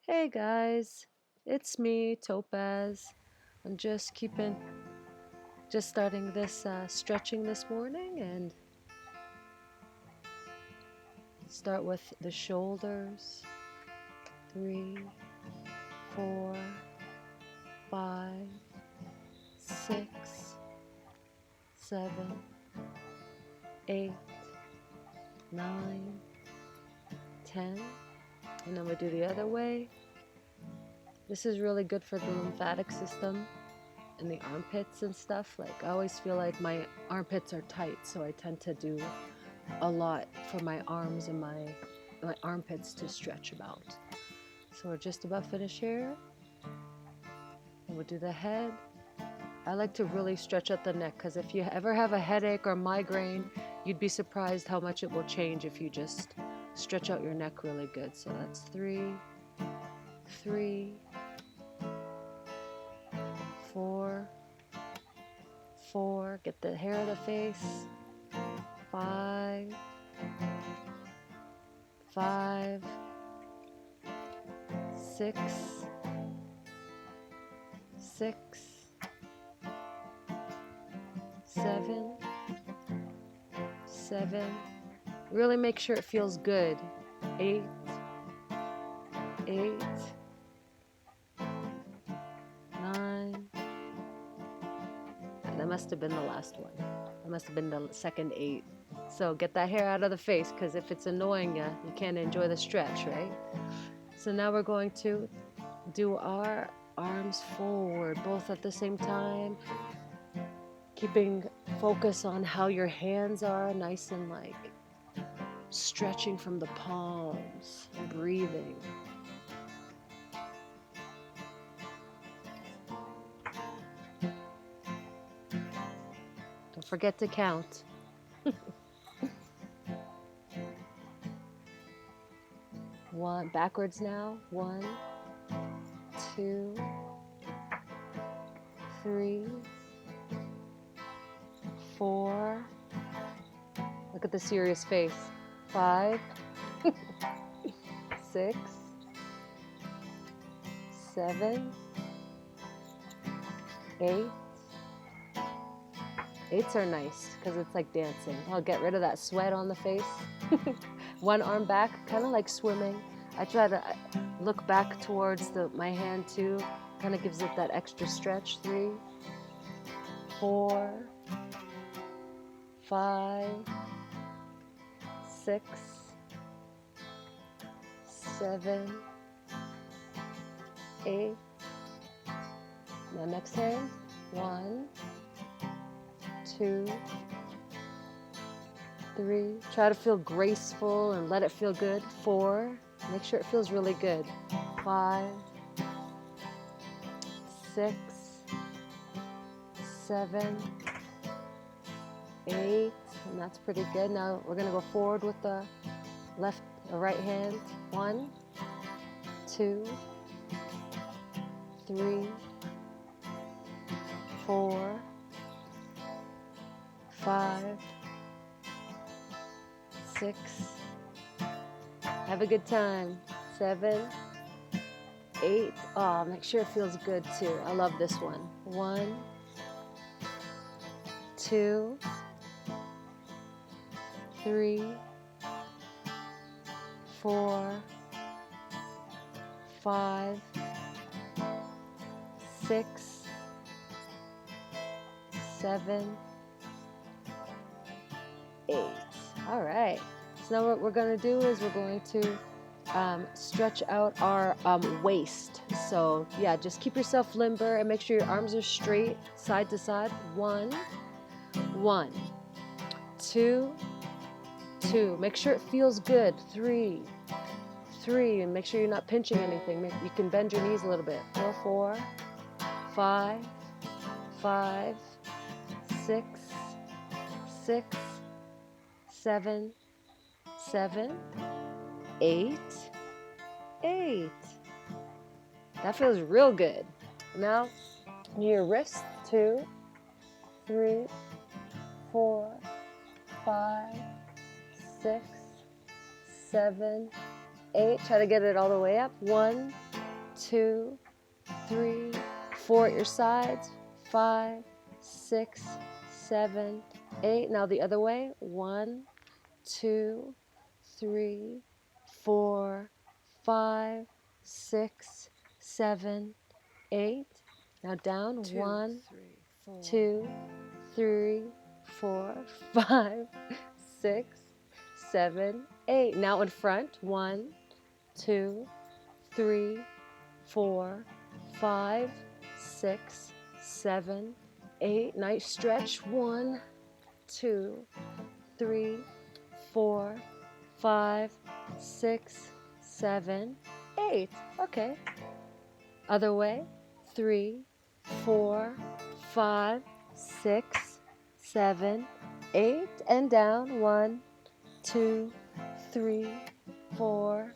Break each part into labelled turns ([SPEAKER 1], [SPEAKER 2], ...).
[SPEAKER 1] Hey guys, it's me, Topaz. I'm just starting this stretching this morning and start with the shoulders. 3, 4, 5, 6, 7, 8, 9, 10. And then we do the other way. This is really good for the lymphatic system and the armpits and stuff. Like, I always feel like my armpits are tight, so I tend to do a lot for my arms and my armpits to stretch about. So we're just about finished here. And we'll do the head. I like to really stretch out the neck because if you ever have a headache or migraine, you'd be surprised how much it will change if you just stretch out your neck really good. So that's 3, 3, 4, 4. Get the hair of the face. 5, 5, 6, 6, 7, 7. Really make sure it feels good. 8, 8, 9. That must have been the last one. That must have been the second 8. So get that hair out of the face, because if it's annoying you, you can't enjoy the stretch, right? So now we're going to do our arms forward, both at the same time, keeping focus on how your hands are, nice and like stretching from the palms, breathing. Don't forget to count. One, backwards now. 1, 2, 3, 4. Look at the serious face. 5, 6, 7, 8. 8s are nice because it's like dancing. I'll get rid of that sweat on the face. One arm back, kind of like swimming. I try to look back towards my hand too. Kind of gives it that extra stretch. 3, 4, 5, 6, 7, 8. Now next hand. 1, 2, 3. Try to feel graceful and let it feel good. 4. Make sure it feels really good. 5, 6, 7, 8. And that's pretty good. Now we're going to go forward with the right hand. 1, 2, 3, 4, 5, 6. Have a good time. 7, 8. Oh, make sure it feels good too. I love this one. 1, 2, 3, 4, 5, 6, 7, 8. All right. So now what we're going to do is we're going to stretch out our waist. So yeah, just keep yourself limber and make sure your arms are straight side to side. 1, 1, 2, 2. Make sure it feels good. 3, 3. And make sure you're not pinching anything. You can bend your knees a little bit. 4, 4, 5, 5, 6, 6, 7, 7, 8, 8. That feels real good. Now, your wrists. 2, 3, 4, 5, 6, 7, 8. Try to get it all the way up. 1, 2, 3, 4 at your sides. 5, 6, 7, 8. Now the other way. 1, 2, 3, 4, 5, 6, 7, 8. Now down. 1, 2, 3, 4, 5, 6, 7, 8. Now in front. 1, 2, 3, 4, 5, 6, 7, 8. Nice stretch. 1, 2, 3, 4, 5, 6, 7, 8. Okay. Other way. 3, 4, 5, 6, 7, 8. And down. 1, 2, 3, 4,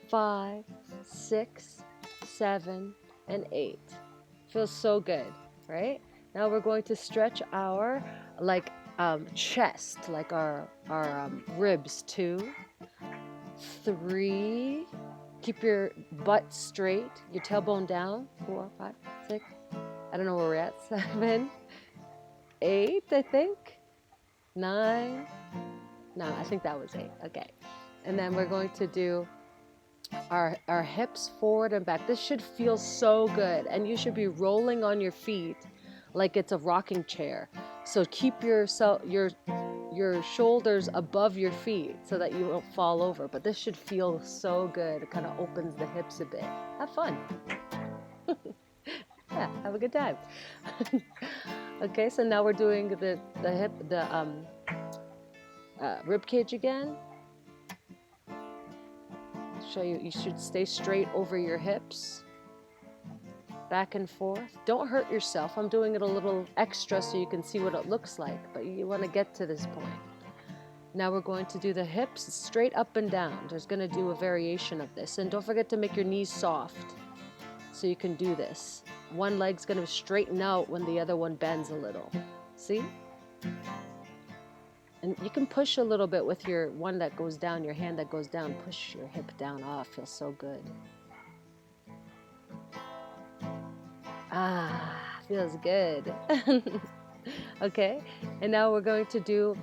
[SPEAKER 1] 5, 6, 7, and 8. Feels so good, right? Now we're going to stretch our chest, like our ribs. 2, 3. Keep your butt straight, your tailbone down. 4, 5, 6. I don't know where we're at. 7, 8, I think. 9. No, I think that was 8. Okay. And then we're going to do our hips forward and back. This should feel so good. And you should be rolling on your feet like it's a rocking chair. So keep your shoulders above your feet so that you won't fall over. But this should feel so good. It kind of opens the hips a bit. Have fun. Yeah, have a good time. Okay, so now we're doing the rib cage again. Show you, you should stay straight over your hips, back and forth. Don't hurt yourself. I'm doing it a little extra so you can see what it looks like, but you want to get to this point. Now we're going to do the hips straight up and down. There's going to do a variation of this, and don't forget to make your knees soft so you can do this. One leg's going to straighten out when the other one bends a little. See? And you can push a little bit with your one that goes down, your hand that goes down. Push your hip down. Oh, it feels so good. Ah, feels good. Okay, and now we're going to do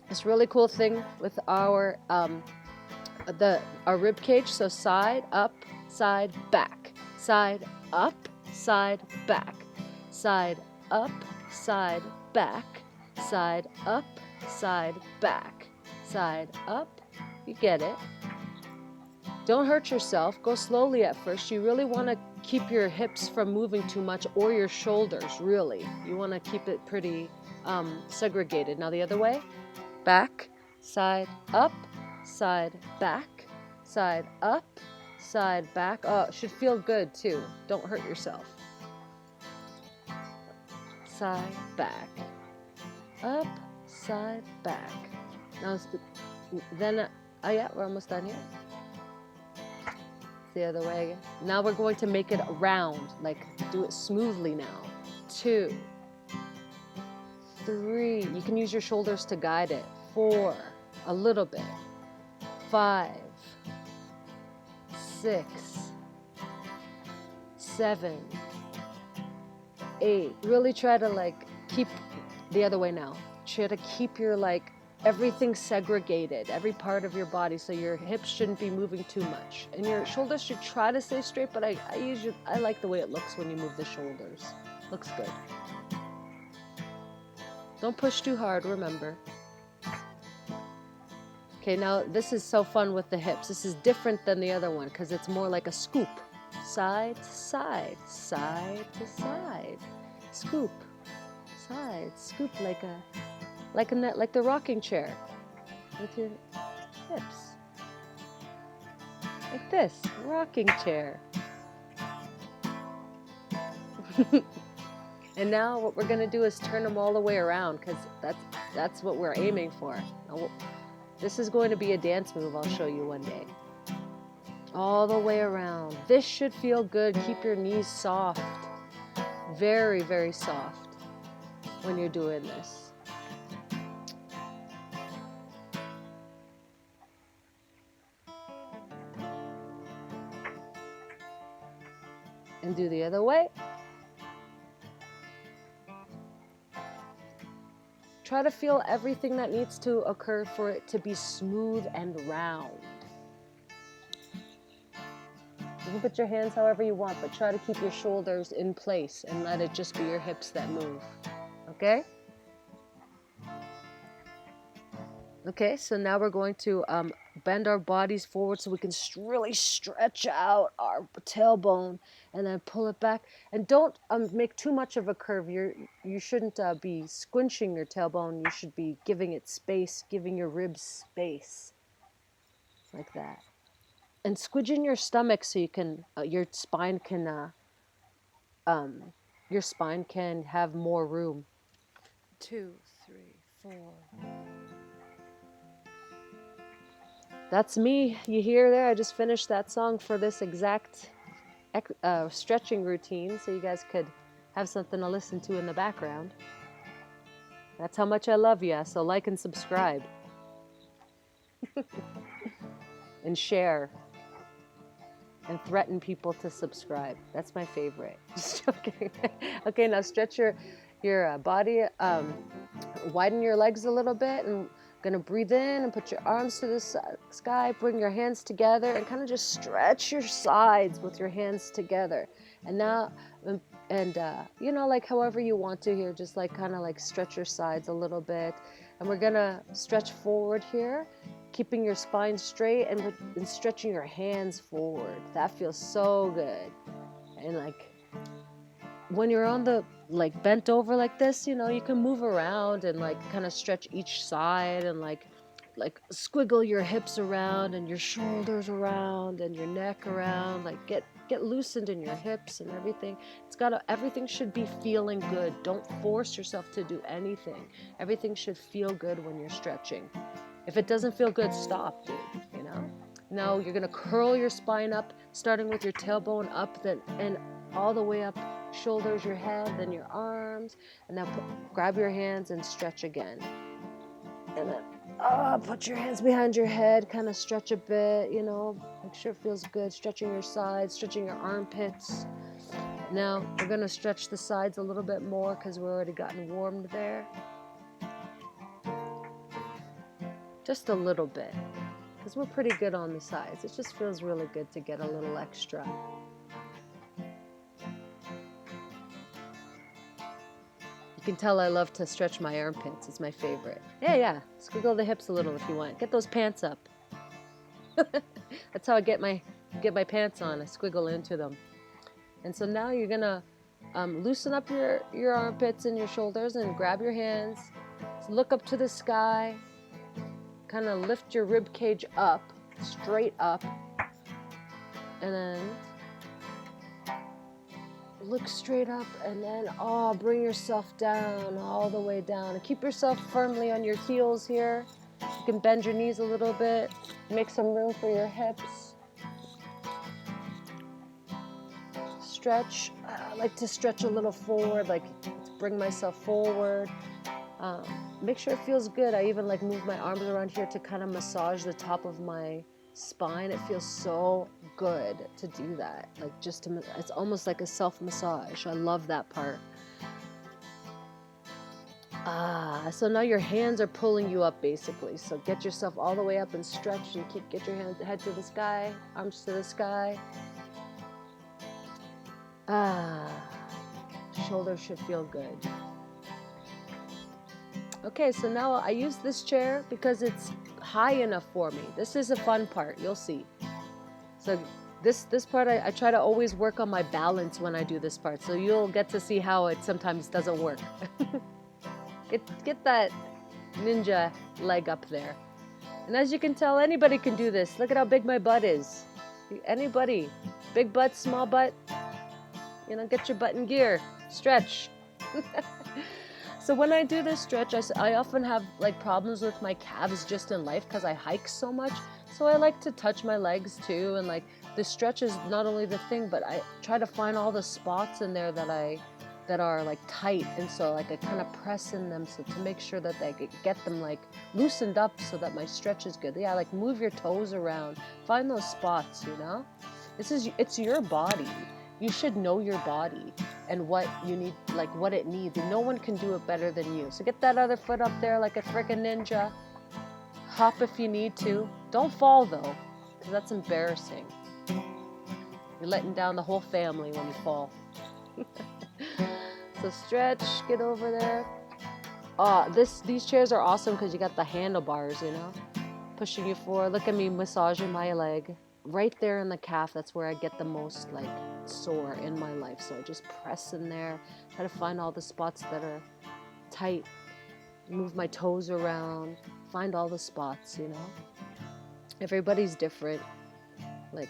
[SPEAKER 1] this really cool thing with our rib cage. So side up, side back, side up, side back, side up, side back, side up, side back, side up. You get it. Don't hurt yourself. Go slowly at first. You really want to keep your hips from moving too much, or your shoulders, really. You want to keep it pretty segregated. Now the other way. Back, side up, side back, side up, side back. Oh, it should feel good too. Don't hurt yourself. Side, back, up, side, back. Now yeah, we're almost done here. The other way again. Now we're going to make it round, like do it smoothly now. 2, 3. You can use your shoulders to guide it. 4, a little bit. 5, 6, 7, 8. Really try to keep the other way now. Try to keep your everything segregated, every part of your body, so your hips shouldn't be moving too much, and your shoulders should try to stay straight. But I like the way it looks when you move the shoulders. Looks good. Don't push too hard, remember. Okay, now this is so fun with the hips. This is different than the other one because it's more like a scoop. Side to side, side to side. Scoop, side, scoop like the rocking chair with your hips. Like this, rocking chair. And now what we're going to do is turn them all the way around, because that's what we're aiming for. Now, this is going to be a dance move I'll show you one day. All the way around. This should feel good. Keep your knees soft. Very, very soft when you're doing this. And do the other way. Try to feel everything that needs to occur for it to be smooth and round. You can put your hands however you want, but try to keep your shoulders in place and let it just be your hips that move. Okay? Okay, so now we're going to bend our bodies forward so we can really stretch out our tailbone and then pull it back. And don't make too much of a curve. You shouldn't be squinching your tailbone. You should be giving it space, giving your ribs space, like that. And squidge in your stomach so you can your spine can have more room. 2, 3, 4. That's me. You hear there? I just finished that song for this exact stretching routine so you guys could have something to listen to in the background. That's how much I love you. So like and subscribe. And share. And threaten people to subscribe. That's my favorite. Just joking. Okay, now stretch your body. Widen your legs a little bit, and gonna breathe in and put your arms to the sky. Bring your hands together and kind of just stretch your sides with your hands together. And now, you know, like however you want to here, just like kind of like stretch your sides a little bit. And we're gonna stretch forward here, keeping your spine straight and stretching your hands forward. That feels so good. And like when you're on the like bent over like this, you know, you can move around and like kind of stretch each side and like squiggle your hips around and your shoulders around and your neck around, like get loosened in your hips and everything. Everything should be feeling good. Don't force yourself to do anything. Everything should feel good when you're stretching. If it doesn't feel good, stop, dude, you know? Now you're gonna curl your spine up, starting with your tailbone up, then and all the way up, shoulders, your head, then your arms, and now grab your hands and stretch again. And then put your hands behind your head, kind of stretch a bit, you know, make sure it feels good, stretching your sides, stretching your armpits. Now we're gonna stretch the sides a little bit more because we're already gotten warmed there. Just a little bit, because we're pretty good on the sides. It just feels really good to get a little extra. You can tell I love to stretch my armpits. It's my favorite. Yeah. Squiggle the hips a little if you want. Get those pants up. That's how I get my pants on. I squiggle into them. And so now you're gonna loosen up your armpits and your shoulders and grab your hands. So look up to the sky. Kind of lift your rib cage up, straight up, and then look straight up, and then bring yourself down, all the way down, and keep yourself firmly on your heels here. You can bend your knees a little bit, make some room for your hips. Stretch. I like to stretch a little forward, like to bring myself forward. Make sure it feels good. I even like move my arms around here to kind of massage the top of my spine. It feels so good to do that. Like it's almost like a self-massage. I love that part. So now your hands are pulling you up basically. So get yourself all the way up and stretch and get your head to the sky, arms to the sky. Shoulders should feel good. Okay, so now I use this chair because it's high enough for me. This is a fun part, you'll see. So this part, I try to always work on my balance when I do this part. So you'll get to see how it sometimes doesn't work. Get that ninja leg up there. And as you can tell, anybody can do this. Look at how big my butt is. Anybody. Big butt, small butt. You know, get your butt in gear. Stretch. So when I do this stretch, I often have like problems with my calves just in life because I hike so much. So I like to touch my legs too, and like the stretch is not only the thing, but I try to find all the spots in there that are like tight, and so like I kind of press in them so to make sure that I get them like loosened up so that my stretch is good. Yeah, like move your toes around, find those spots, you know. It's your body. you should know your body and what you need, like what it needs. And no one can do it better than you. So get that other foot up there like a frickin' ninja. Hop if you need to. Don't fall though, because that's embarrassing. You're letting down the whole family when you fall. So stretch, get over there. These chairs are awesome because you got the handlebars, you know, pushing you forward. Look at me massaging my leg right there in the calf. That's where I get the most like sore in my life. So I just press in there, try to find all the spots that are tight, move my toes around, find all the spots, you know. Everybody's different, like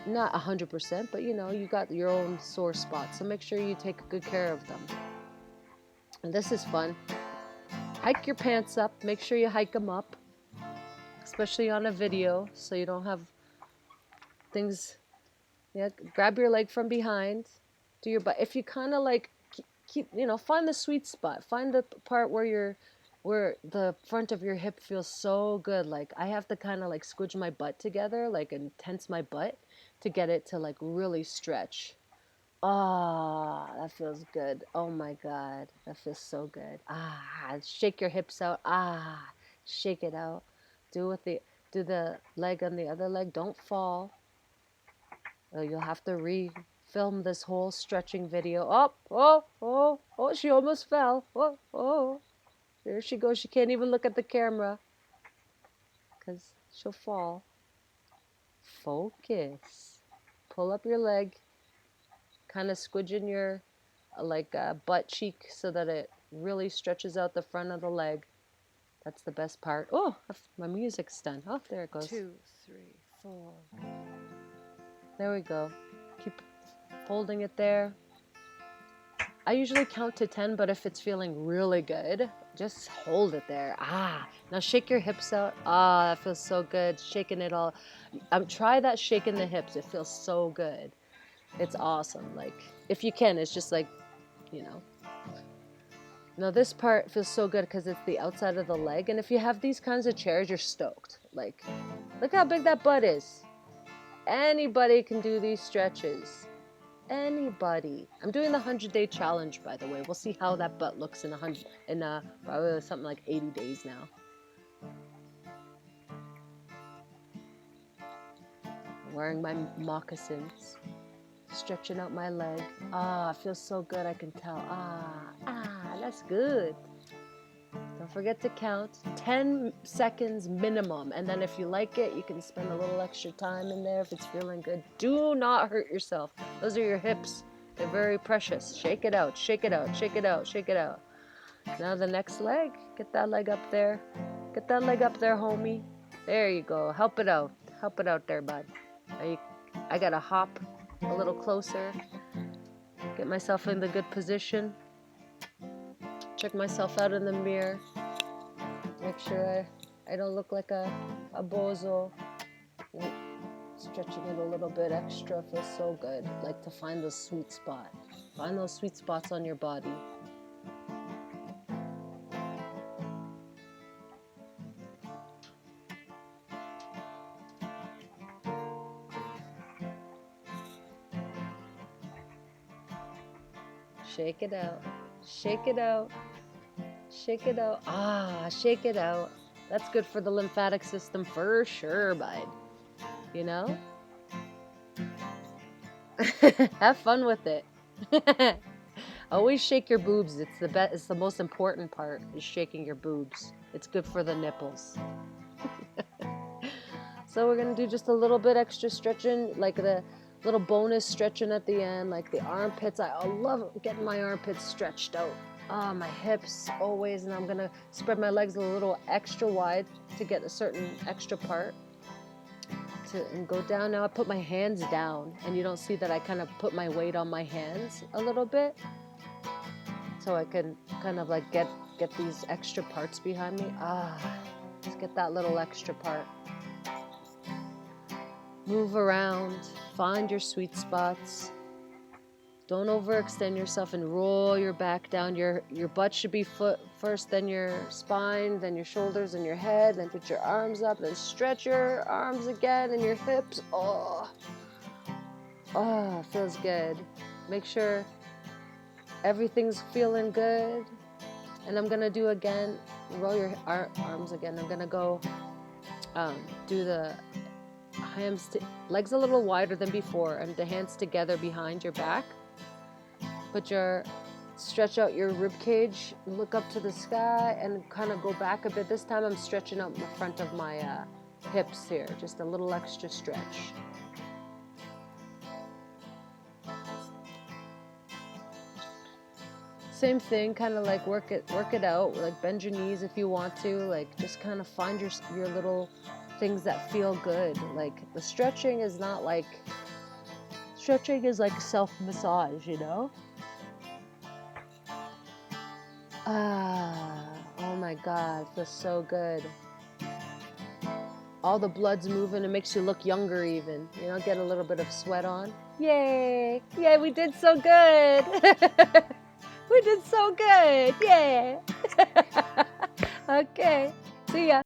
[SPEAKER 1] not 100%, but you know, you got your own sore spots. So make sure you take good care of them. And this is fun. Hike your pants up. Make sure you hike them up, especially on a video, so you don't have things. Yeah, grab your leg from behind, do your butt. If you kind of like keep, you know, find the sweet spot. Find the part where the front of your hip feels so good. Like I have to kind of like squidge my butt together, like and tense my butt to get it to like really stretch. Ah, that feels good. Oh my God, that feels so good. Shake your hips out. Shake it out. Do the leg on the other leg. Don't fall. Oh, you'll have to re-film this whole stretching video. Oh, she almost fell. Oh, there she goes. She can't even look at the camera because she'll fall. Focus. Pull up your leg. Kind of squidging your butt cheek so that it really stretches out the front of the leg. That's the best part. Oh, my music's done. Oh, there it goes.
[SPEAKER 2] 2, 3, 4.
[SPEAKER 1] There we go. Keep holding it there. I usually count to 10, but if it's feeling really good, just hold it there. Now shake your hips out. That feels so good. Shaking it all. Try that shaking the hips. It feels so good. It's awesome. Like, if you can, it's just like, you know. Now this part feels so good because it's the outside of the leg. And if you have these kinds of chairs, you're stoked. Like, look how big that butt is. Anybody can do these stretches. Anybody. I'm doing the 100-day challenge, by the way. We'll see how that butt looks in probably something like 80 days now. Wearing my moccasins. Stretching out my leg. It feels so good, I can tell. That's good. Don't forget to count. 10 seconds minimum. And then if you like it, you can spend a little extra time in there if it's feeling good. Do not hurt yourself. Those are your hips. They're very precious. Shake it out, shake it out, shake it out, shake it out. Now the next leg. Get that leg up there. Get that leg up there, homie. There you go. Help it out. Help it out there, bud. I gotta hop a little closer, get myself in the good position, check myself out in the mirror, make sure I don't look like a bozo. Stretching it a little bit extra feels so good, like to find the sweet spot. Find those sweet spots on your body. Shake it out. Shake it out. Shake it out. Shake it out. That's good for the lymphatic system for sure, bud. You know? Have fun with it. Always shake your boobs. It's the most important part is shaking your boobs. It's good for the nipples. So we're going to do just a little bit extra stretching, like the little bonus stretching at the end, like the armpits. I love getting my armpits stretched out. My hips always, and I'm going to spread my legs a little extra wide to get a certain extra part. And go down. Now I put my hands down, and you don't see that I kind of put my weight on my hands a little bit, so I can kind of like get these extra parts behind me. Let's get that little extra part. Move around, find your sweet spots. Don't overextend yourself and roll your back down. Your butt should be foot first, then your spine, then your shoulders and your head, then put your arms up, then stretch your arms again and your hips. Oh, feels good. Make sure everything's feeling good. And I'm gonna do again, roll your arms again. I'm gonna go do the legs a little wider than before, and the hands together behind your back. Stretch out your rib cage, look up to the sky, and kind of go back a bit. This time I'm stretching out the front of my hips here, just a little extra stretch. Same thing, kind of like work it out, like bend your knees if you want to, like just kind of find your little things that feel good. Like the stretching is not like, stretching is like self-massage, you know? Ah, oh my God, feels so good. All the blood's moving, it makes you look younger even. You know, get a little bit of sweat on. Yay! Yay, we did so good! We did so good! Yay! Okay, see ya.